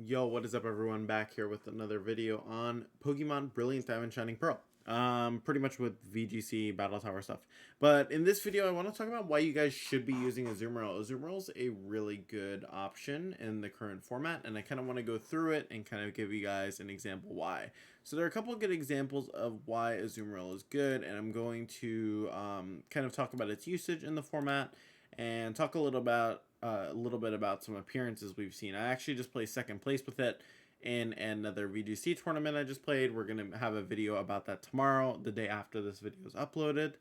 Yo, what is up everyone? Back here with another video on Pokemon Brilliant Diamond Shining Pearl. Pretty much with VGC Battle Tower stuff. But in this video, I want to talk about why you guys should be using Azumarill. Azumarill is a really good option in the current format, and I kind of want to go through it and kind of give you guys an example why. So there are a couple of good examples of why Azumarill is good, and I'm going to kind of talk about its usage in the format and talk a little bit about some appearances we've seen. I actually just placed second place with it in another VGC tournament I just played. We're going to have a video about that tomorrow, the day after this video is uploaded.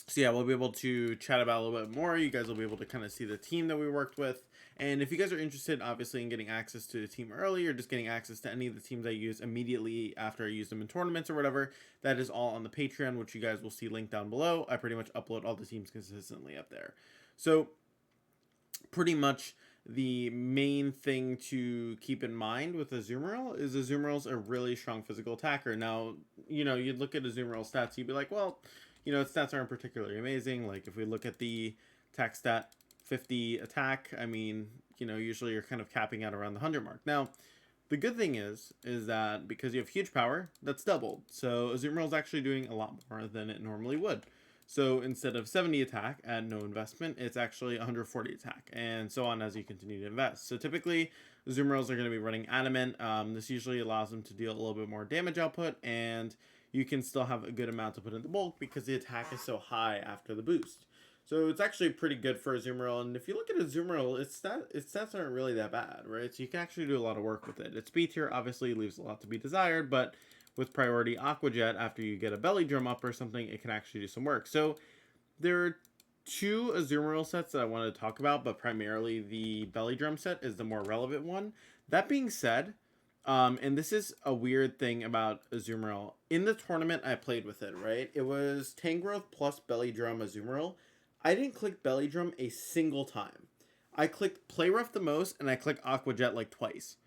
So yeah, we'll be able to chat about a little bit more. You guys will be able to kind of see the team that we worked with. And if you guys are interested, obviously, in getting access to the team early or just getting access to any of the teams I use immediately after I use them in tournaments or whatever, that is all on the Patreon, which you guys will see linked down below. I pretty much upload all the teams consistently up there. So pretty much the main thing to keep in mind with Azumarill is Azumarill's a really strong physical attacker. Now, you'd look at Azumarill's stats, you'd be like, well, its stats aren't particularly amazing. Like, if we look at the attack stat 50 attack, I mean, usually you're kind of capping out around the 100 mark. Now, the good thing is that because you have huge power, that's doubled. So Azumarill's actually doing a lot more than it normally would. So instead of 70 attack at no investment, it's actually 140 attack, and so on as you continue to invest. So typically, Azumarills are going to be running Adamant. This usually allows them to deal a little bit more damage output, and you can still have a good amount to put in the bulk because the attack is so high after the boost. So it's actually pretty good for Azumarill, and if you look at Azumarill, its stats aren't really that bad, right? So you can actually do a lot of work with it. Its speed tier obviously leaves a lot to be desired, but with priority Aqua Jet, after you get a belly drum up or something, it can actually do some work. So there are two Azumarill sets that I wanted to talk about, but primarily the belly drum set is the more relevant one. That being said, and this is a weird thing about Azumarill, in the tournament I played with it, right? It was Tangrowth plus belly drum Azumarill. I didn't click belly drum a single time. I clicked play rough the most, and I clicked Aqua Jet like twice.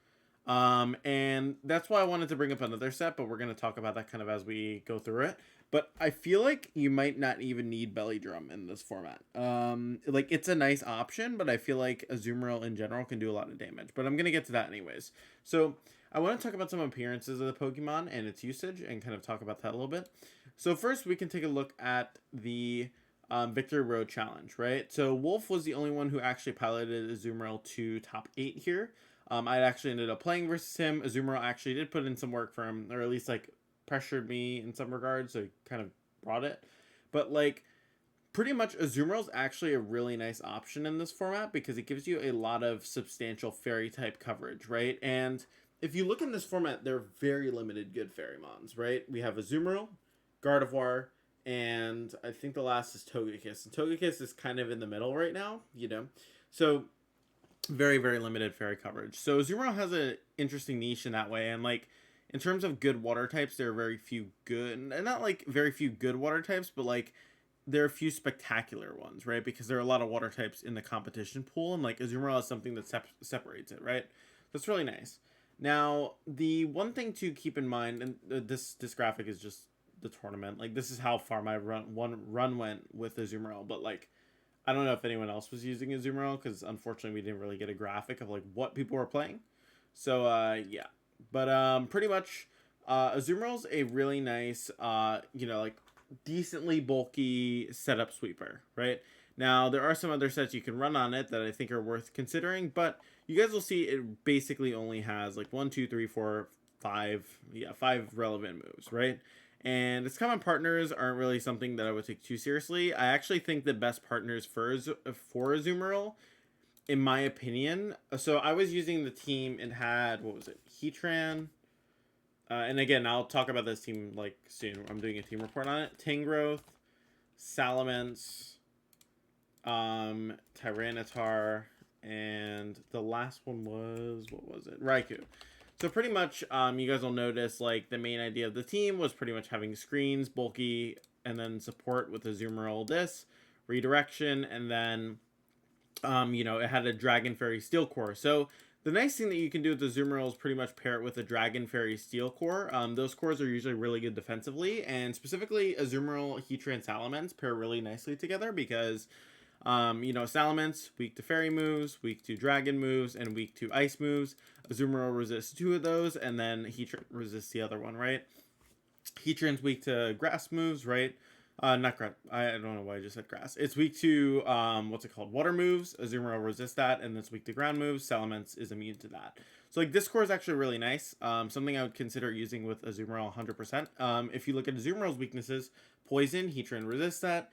And that's why I wanted to bring up another set, but we're going to talk about that kind of as we go through it. But I feel like you might not even need belly drum in this format. Like, it's a nice option, but I feel like Azumarill in general can do a lot of damage. But I'm going to get to that anyways. So I want to talk about some appearances of the Pokemon and its usage and kind of talk about that a little bit. So first, we can take a look at the Victory Road Challenge, right? So Wolf was the only one who actually piloted Azumarill to top 8 here. I actually ended up playing versus him. Azumarill actually did put in some work for him, or at least like pressured me in some regards, so he kind of brought it. But like, pretty much Azumarill's actually a really nice option in this format because it gives you a lot of substantial fairy type coverage, right? And if you look in this format, there are very limited good fairy mons, right? We have Azumarill, Gardevoir, and I think the last is Togekiss. And Togekiss is kind of in the middle right now, So very, very limited fairy coverage. So Azumarill has an interesting niche in that way, and like, in terms of good water types, there are very few good, and not like very few good water types, but like there are a few spectacular ones, right? Because there are a lot of water types in the competition pool, and like Azumarill is something that separates it, right? That's really nice. Now, the one thing to keep in mind, and this graphic is just the tournament. Like, this is how far my run went with Azumarill, but like, I don't know if anyone else was using Azumarill because unfortunately we didn't really get a graphic of like what people were playing. So yeah, but pretty much Azumarill's a really nice like decently bulky setup sweeper, right? Now there are some other sets you can run on it that I think are worth considering, but you guys will see it basically only has like 1, 2, 3, 4, 5, 5 relevant moves, right? And its common partners aren't really something that I would take too seriously. I actually think the best partners for Azumarill, in my opinion. So I was using the team, it had, what was it? Heatran. And again, I'll talk about this team like soon. I'm doing a team report on it. Tangrowth, Salamence, Tyranitar, and the last one was, what was it? Raikou. So pretty much, you guys will notice, like, the main idea of the team was pretty much having screens, bulky, and then support with Azumarill this, redirection, and then, it had a Dragon Fairy Steel Core. So the nice thing that you can do with the Azumarill is pretty much pair it with a Dragon Fairy Steel Core. Those cores are usually really good defensively, and specifically Azumarill, Heatran, Salamence pair really nicely together because You know, Salamence, weak to fairy moves, weak to dragon moves, and weak to ice moves. Azumarill resists 2 of those, and then Heatran resists the other one, right? Heatran's weak to grass moves, right? Not grass. I don't know why I just said grass. It's weak to what's it called? Water moves. Azumarill resists that, and it's weak to ground moves. Salamence is immune to that. So like this core is actually really nice. Something I would consider using with Azumarill 100%. If you look at Azumarill's weaknesses, poison, Heatran resists that.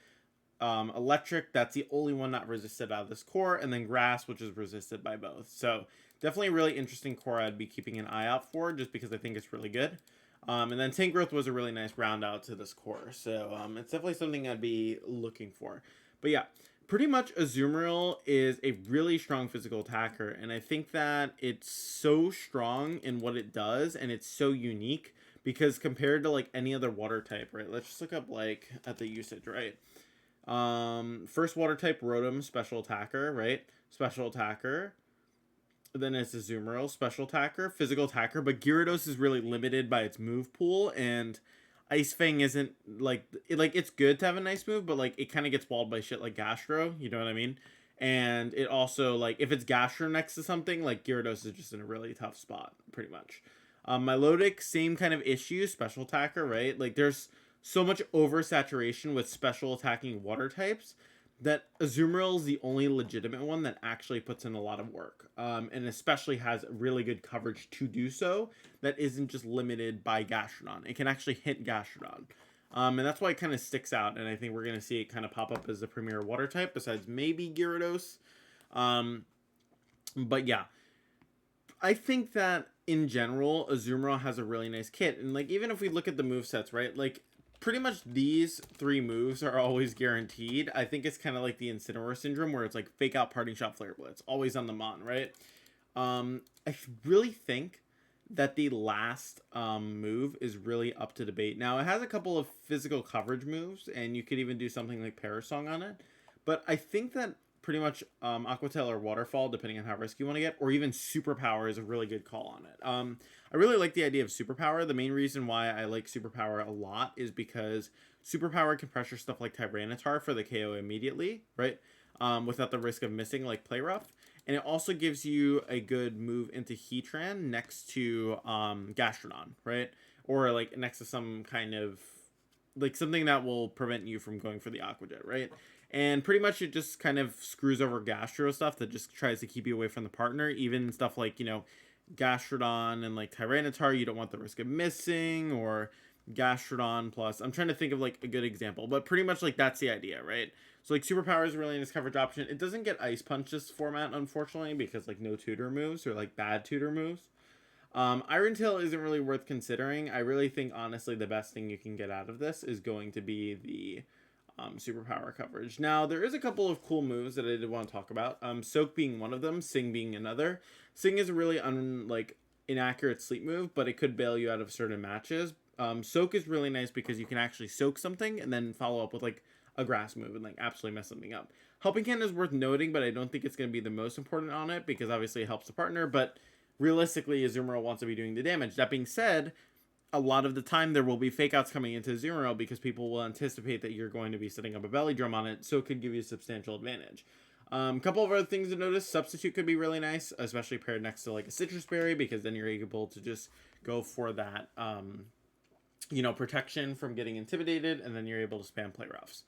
Electric, that's the only one not resisted out of this core, and then grass, which is resisted by both. So definitely a really interesting core I'd be keeping an eye out for, just because I think it's really good. And then Tank Growth was a really nice round out to this core, so it's definitely something I'd be looking for. But yeah, pretty much Azumarill is a really strong physical attacker, and I think that it's so strong in what it does, and it's so unique, because compared to like any other water type, right? Let's just look up like at the usage, right? First water type, Rotom, special attacker, right? Special attacker. Then it's Azumarill, special attacker, physical attacker, but Gyarados is really limited by its move pool, and Ice Fang isn't like it's good to have a nice move, but like it kind of gets walled by shit like Gastro, you know what I mean? And it also, like, if it's Gastro next to something, like Gyarados is just in a really tough spot, pretty much. Milotic, same kind of issue, special attacker, right? Like there's so much oversaturation with special attacking water types that Azumarill is the only legitimate one that actually puts in a lot of work, and especially has really good coverage to do so that isn't just limited by Gastrodon. It can actually hit Gastrodon, and that's why it kind of sticks out, and I think we're going to see it kind of pop up as the premier water type, besides maybe Gyarados. But yeah, I think that in general, Azumarill has a really nice kit, and like even if we look at the movesets, right, like pretty much these 3 moves are always guaranteed. I think it's kind of like the Incineroar syndrome, where it's like fake out, parting shot, flare blitz, always on the mon, right? I really think that the last move is really up to debate. Now it has a couple of physical coverage moves, and you could even do something like Parasong on it, but I think that pretty much Aqua Tail or Waterfall, depending on how risky you want to get, or even Superpower is a really good call on it. I really like the idea of Superpower. The main reason why I like Superpower a lot is because Superpower can pressure stuff like Tyranitar for the KO immediately, right? Without the risk of missing like Play Rough. And it also gives you a good move into Heatran next to Gastrodon, right? Or like next to some kind of like something that will prevent you from going for the Aqua Jet, right? And pretty much it just kind of screws over Gastro stuff that just tries to keep you away from the partner. Even stuff like, you know, Gastrodon and like Tyranitar, you don't want the risk of missing, or Gastrodon plus, I'm trying to think of like a good example, but pretty much like that's the idea, right? So like Superpower is a really nice coverage option. It doesn't get Ice Punch this format, unfortunately, because like no tutor moves, or like bad tutor moves. Iron Tail isn't really worth considering. I really think honestly the best thing you can get out of this is going to be the Superpower coverage. Now there is a couple of cool moves that I did want to talk about. Soak being one of them, Sing being another. Sing is a really inaccurate sleep move, but it could bail you out of certain matches. Soak is really nice because you can actually soak something and then follow up with like a grass move and like absolutely mess something up. Helping Hand is worth noting, but I don't think it's going to be the most important on it, because obviously it helps the partner, but realistically Azumarill wants to be doing the damage. That being said, a lot of the time there will be fake outs coming into Azumarill because people will anticipate that you're going to be setting up a belly drum on it, so it could give you a substantial advantage. Couple of other things to notice: Substitute could be really nice, especially paired next to like a citrus berry, because then you're able to just go for that protection from getting intimidated, and then you're able to spam Play Roughs.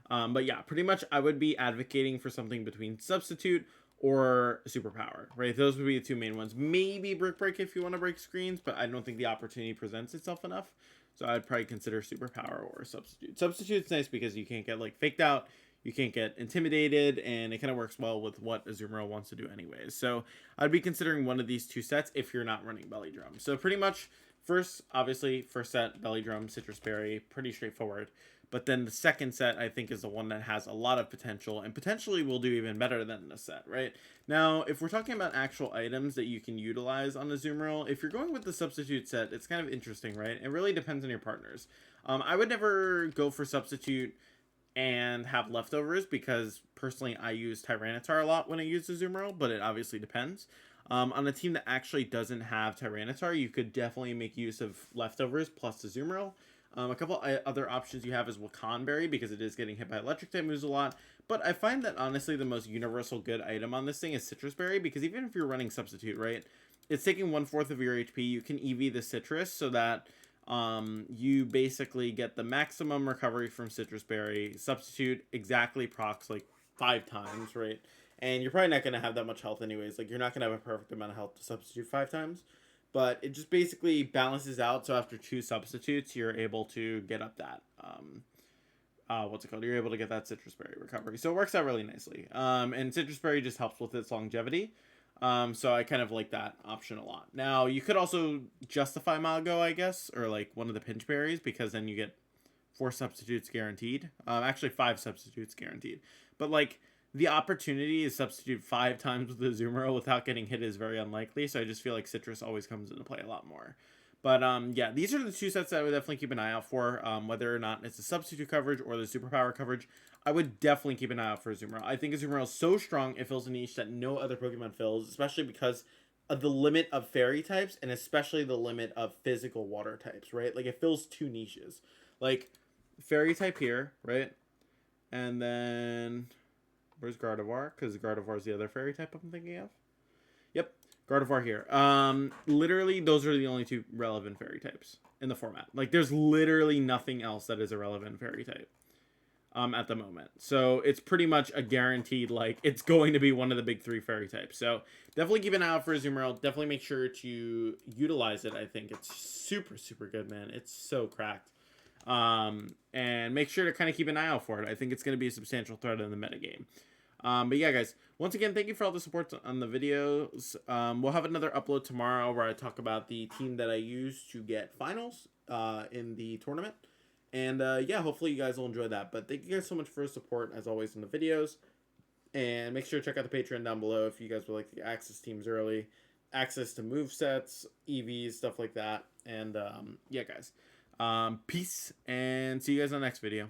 But yeah, pretty much I would be advocating for something between Substitute or Superpower, right? Those would be the 2 main ones. Maybe Brick Break if you want to break screens, but I don't think the opportunity presents itself enough. So I'd probably consider Superpower or Substitute. Substitute's nice because you can't get like faked out, you can't get intimidated, and it kind of works well with what Azumarill wants to do anyways. So I'd be considering one of these 2 sets if you're not running Belly Drum. So pretty much first set, Belly Drum, Citrus Berry, pretty straightforward. But then the second set, I think, is the one that has a lot of potential and potentially will do even better than the set, right? Now, if we're talking about actual items that you can utilize on Azumarill, if you're going with the Substitute set, it's kind of interesting, right? It really depends on your partners. I would never go for Substitute and have leftovers, because personally I use Tyranitar a lot when I use Azumarill, but it obviously depends. On a team that actually doesn't have Tyranitar, you could definitely make use of leftovers plus Azumarill. A couple other options you have is Wakanberry, because it is getting hit by electric type moves a lot. But I find that honestly the most universal good item on this thing is Citrus Berry, because even if you're running Substitute, right, it's taking 1/4 of your HP. You can EV the Citrus so that you basically get the maximum recovery from Citrus Berry. Substitute exactly procs like 5 times, right? And you're probably not going to have that much health anyways. Like, you're not going to have a perfect amount of health to substitute 5 times. But it just basically balances out. So after 2 substitutes, you're able to get up that, what's it called? You're able to get that Citrus Berry recovery. So it works out really nicely. And Citrus Berry just helps with its longevity. So I kind of like that option a lot. Now, you could also justify Mago, I guess, or like one of the pinch berries, because then you get 4 substitutes guaranteed. Actually 5 substitutes guaranteed. But like, the opportunity to substitute 5 times with the Azumarill without getting hit is very unlikely, so I just feel like Citrus always comes into play a lot more. But yeah, these are the 2 sets that I would definitely keep an eye out for, whether or not it's the substitute coverage or the superpower coverage. I would definitely keep an eye out for Azumarill. I think Azumarill is so strong, it fills a niche that no other Pokemon fills, especially because of the limit of fairy types, and especially the limit of physical water types, right? Like, it fills 2 niches. Like, fairy type here, right? And then... where's Gardevoir? Because Gardevoir is the other fairy type I'm thinking of. Yep, Gardevoir here. Literally, those are the only 2 relevant fairy types in the format. Like, there's literally nothing else that is a relevant fairy type at the moment. So it's pretty much a guaranteed, like, it's going to be one of the big 3 fairy types. So definitely keep an eye out for Azumarill. Definitely make sure to utilize it. I think it's super, super good, man. It's so cracked. And make sure to kind of keep an eye out for it. I think it's going to be a substantial threat in the metagame. But yeah, guys, once again, thank you for all the support on the videos. We'll have another upload tomorrow where I talk about the team that I used to get finals in the tournament. And yeah, hopefully you guys will enjoy that. But thank you guys so much for your support, as always, in the videos. And make sure to check out the Patreon down below if you guys would like to access teams early, access to movesets, EVs, stuff like that. And yeah, guys. Peace, and see you guys on the next video.